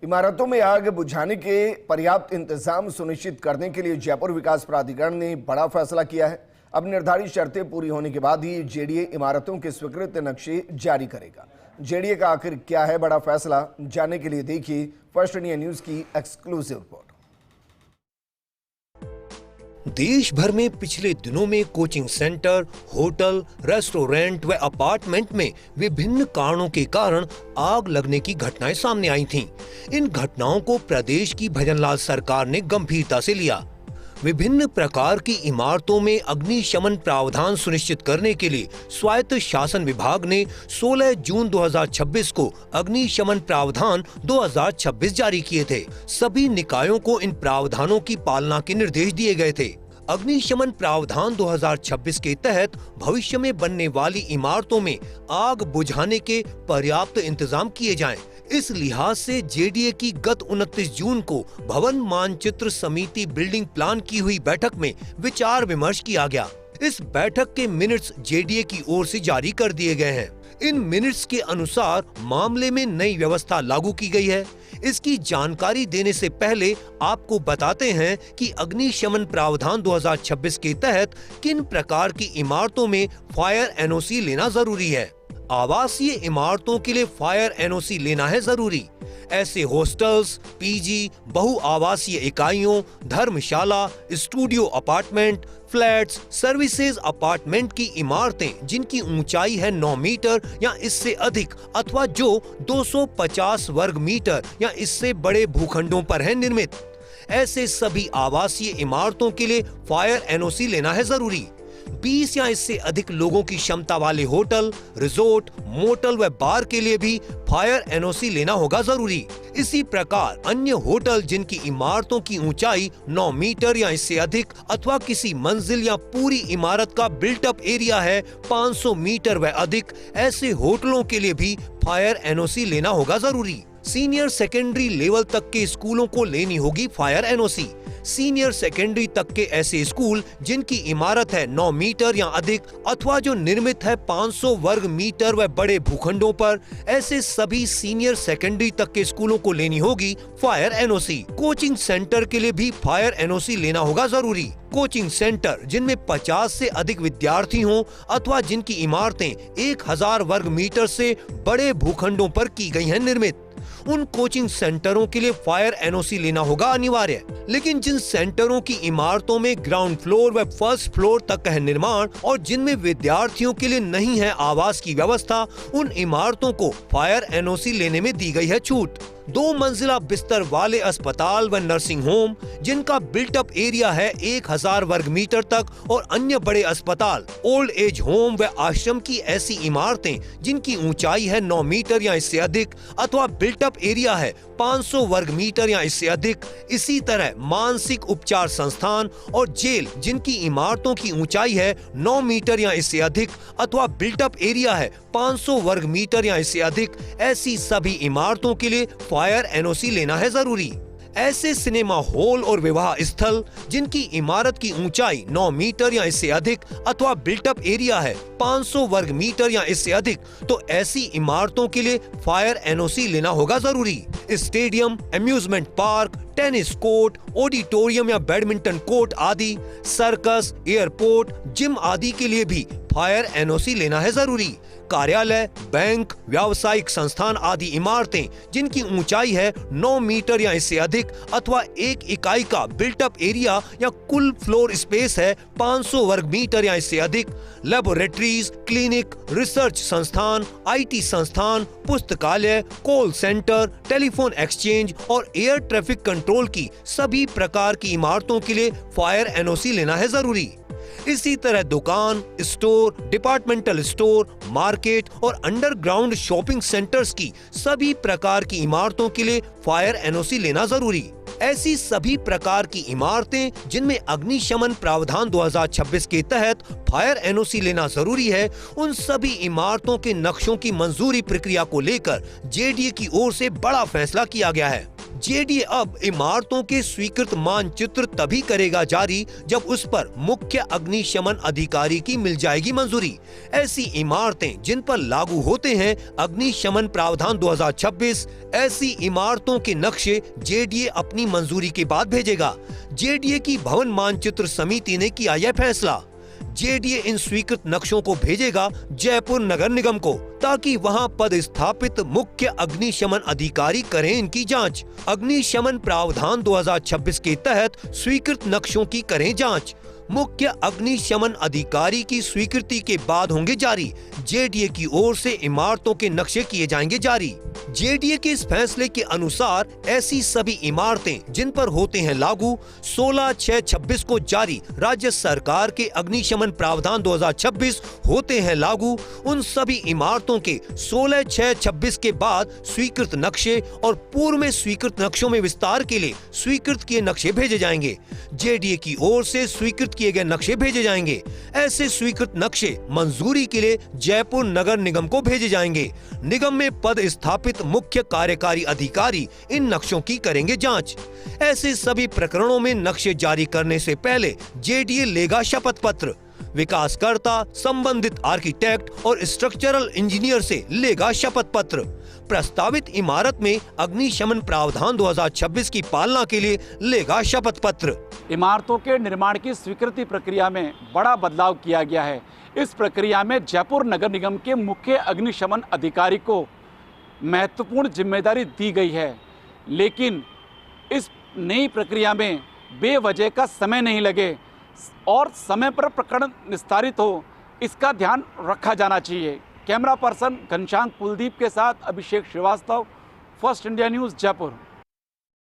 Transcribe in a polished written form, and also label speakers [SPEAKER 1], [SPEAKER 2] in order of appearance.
[SPEAKER 1] इमारतों में आग बुझाने के पर्याप्त इंतजाम सुनिश्चित करने के लिए जयपुर विकास प्राधिकरण ने बड़ा फैसला किया है। अब निर्धारित शर्तें पूरी होने के बाद ही जेडीए इमारतों के स्वीकृत नक्शे जारी करेगा। जेडीए का आखिर क्या है बड़ा फैसला, जानने के लिए देखिए फर्स्ट इंडिया न्यूज की एक्सक्लूसिव रिपोर्ट।
[SPEAKER 2] देश भर में पिछले दिनों में कोचिंग सेंटर, होटल, रेस्टोरेंट व अपार्टमेंट में विभिन्न कारणों के कारण आग लगने की घटनाएं सामने आई थीं। इन घटनाओं को प्रदेश की भजनलाल सरकार ने गंभीरता से लिया। विभिन्न प्रकार की इमारतों में अग्निशमन प्रावधान सुनिश्चित करने के लिए स्वायत्त शासन विभाग ने 16 जून 2026 को अग्निशमन प्रावधान 2026 जारी किए थे। सभी निकायों को इन प्रावधानों की पालना के निर्देश दिए गए थे। अग्निशमन प्रावधान 2026 के तहत भविष्य में बनने वाली इमारतों में आग बुझाने के पर्याप्त इंतजाम किए जाएं। इस लिहाज से जेडीए की गत 29 जून को भवन मानचित्र समिति बिल्डिंग प्लान की हुई बैठक में विचार विमर्श किया गया। इस बैठक के मिनट्स जेडीए की ओर से जारी कर दिए गए हैं। इन मिनट्स के अनुसार मामले में नई व्यवस्था लागू की गई है। इसकी जानकारी देने से पहले आपको बताते हैं कि अग्निशमन प्रावधान 2026 के तहत किन प्रकार की इमारतों में फायर एनओसी लेना जरूरी है। आवासीय इमारतों के लिए फायर एनओसी लेना है जरूरी। ऐसे हॉस्टल्स, पीजी, बहुआवासीय इकाइयों, dharamshala, studio apartment, flats, services apartment की इमारतें जिनकी ऊंचाई है 9 मीटर या इससे अधिक अथवा जो 250 वर्ग मीटर या इससे बड़े भूखंडों पर है निर्मित, ऐसे सभी आवासीय इमारतों के लिए फायर एनओसी लेना है जरूरी। 20 या इससे अधिक लोगों की क्षमता वाले होटल, रिजोर्ट, मोटल व बार के लिए भी फायर एनओसी लेना होगा जरूरी। इसी प्रकार अन्य होटल जिनकी इमारतों की ऊंचाई 9 मीटर या इससे अधिक अथवा किसी मंजिल या पूरी इमारत का बिल्टअप एरिया है 500 मीटर व अधिक, ऐसे होटलों के लिए भी फायर एनओसी लेना होगा जरूरी। सीनियर सेकेंडरी लेवल तक के स्कूलों को लेनी होगी फायर एनओसी। सीनियर सेकेंडरी तक के ऐसे स्कूल जिनकी इमारत है 9 मीटर या अधिक अथवा जो निर्मित है 500 वर्ग मीटर व बड़े भूखंडों पर, ऐसे सभी सीनियर सेकेंडरी तक के स्कूलों को लेनी होगी फायर एनओसी। कोचिंग सेंटर के लिए भी फायर एनओसी लेना होगा जरूरी। कोचिंग सेंटर जिनमें 50 से अधिक विद्यार्थी हों अथवा जिनकी इमारतें 1000 वर्ग मीटर से बड़े भूखंडों पर की गई हैं निर्मित, उन कोचिंग सेंटरों के लिए फायर एनओसी लेना होगा अनिवार्य। लेकिन जिन सेंटरों की इमारतों में ग्राउंड फ्लोर व फर्स्ट फ्लोर तक है निर्माण और जिनमें विद्यार्थियों के लिए नहीं है आवास की व्यवस्था, उन इमारतों को फायर एनओसी लेने में दी गई है छूट। 2 मंजिला बिस्तर वाले अस्पताल व नर्सिंग होम जिनका बिल्टअप एरिया है 1000 वर्ग मीटर तक और अन्य बड़े अस्पताल, ओल्ड एज होम व आश्रम की ऐसी इमारतें जिनकी ऊंचाई है 9 मीटर या इससे अधिक अथवा बिल्टअप एरिया है 500 वर्ग मीटर या इससे अधिक। इसी तरह मानसिक उपचार संस्थान और जेल जिनकी इमारतों की ऊंचाई है 9 मीटर या इससे अधिक अथवा बिल्टअप एरिया है 500 वर्ग मीटर या इससे अधिक, ऐसी सभी इमारतों के लिए फायर एनओसी लेना है जरूरी। ऐसे सिनेमा हॉल और विवाह स्थल जिनकी इमारत की ऊंचाई 9 मीटर या इससे अधिक अथवा बिल्टअप एरिया है 500 वर्ग मीटर या इससे अधिक, तो ऐसी इमारतों के लिए फायर एनओसी लेना होगा जरूरी। Stadium, amusement park, tennis court, auditorium या बैडमिंटन कोर्ट आदि, सर्कस, एयरपोर्ट, जिम आदि के लिए भी फायर एनओसी लेना है जरूरी। कार्यालय, बैंक, व्यावसायिक संस्थान आदि इमारतें जिनकी ऊंचाई है 9 मीटर या इससे अधिक अथवा एक इकाई का बिल्टअप एरिया या कुल फ्लोर स्पेस है 500 वर्ग मीटर या इससे अधिक, लेबोरेटरीज, क्लिनिक, रिसर्च संस्थान, आईटी संस्थान, पुस्तकालय, कॉल सेंटर, टेलीफोन एक्सचेंज और एयर ट्रैफिक कंट्रोल की सभी प्रकार की इमारतों के लिए फायर एनओसी लेना है जरूरी। इसी तरह दुकान, स्टोर, डिपार्टमेंटल स्टोर, मार्केट और अंडरग्राउंड शॉपिंग सेंटर्स की सभी प्रकार की इमारतों के लिए फायर एनओसी लेना जरूरी। ऐसी सभी प्रकार की इमारतें जिनमें अग्निशमन प्रावधान 2026 के तहत फायर एनओसी लेना जरूरी है, उन सभी इमारतों के नक्शों की मंजूरी प्रक्रिया को लेकर जेडीए की ओर से बड़ा फैसला किया गया है। जेडीए अब इमारतों के स्वीकृत मानचित्र तभी करेगा जारी जब उस पर मुख्य अग्निशमन अधिकारी की मिल जाएगी मंजूरी। ऐसी इमारतें जिन पर लागू होते हैं अग्निशमन प्रावधान 2026, ऐसी इमारतों के नक्शे जेडीए अपनी मंजूरी के बाद भेजेगा। जेडीए की भवन मानचित्र समिति ने किया यह फैसला। जेडीए इन स्वीकृत नक्शों को भेजेगा जयपुर नगर निगम को, ताकि वहां पदस्थापित मुख्य अग्निशमन अधिकारी करें इनकी जांच। अग्निशमन प्रावधान 2026 के तहत स्वीकृत नक्शों की करें जांच। मुख्य अग्निशमन अधिकारी की स्वीकृति के बाद होंगे जारी। जेडीए की ओर से इमारतों के नक्शे किए जाएंगे जारी। जेडीए के इस फैसले के अनुसार ऐसी सभी इमारतें जिन पर होते हैं लागू 16/6/26 को जारी राज्य सरकार के अग्निशमन प्रावधान 2026 होते हैं लागू, उन सभी इमारतों के 16/6/26 के बाद स्वीकृत नक्शे और पूर्व में स्वीकृत नक्शों में विस्तार के लिए स्वीकृत किए नक्शे भेजे जाएंगे। जेडीए की ओर से स्वीकृत किए गए नक्शे भेजे जाएंगे। ऐसे स्वीकृत नक्शे मंजूरी के लिए जयपुर नगर निगम को भेजे जाएंगे। निगम में पद स्थापित मुख्य कार्यकारी अधिकारी इन नक्शों की करेंगे जांच। ऐसे सभी प्रकरणों में नक्शे जारी करने से पहले जेडीए लेगा शपथ पत्र। विकासकर्ता संबंधित आर्किटेक्ट और स्ट्रक्चरल इंजीनियर से लेगा शपथ पत्र। प्रस्तावित इमारत में अग्निशमन प्रावधान 2026 की पालना के लिए लेगा शपथ पत्र।
[SPEAKER 3] इमारतों के निर्माण की स्वीकृति प्रक्रिया में बड़ा बदलाव किया गया है। इस प्रक्रिया में जयपुर नगर निगम के मुख्य अग्निशमन अधिकारी को महत्वपूर्ण जिम्मेदारी दी गई है, लेकिन इस नई प्रक्रिया में बेवजह का समय नहीं लगे और समय पर प्रकरण निस्तारित हो, इसका ध्यान रखा जाना चाहिए। कैमरा पर्सन घनश्याम कुलदीप के साथ Abhishek Srivastava, first India news, Jaipur.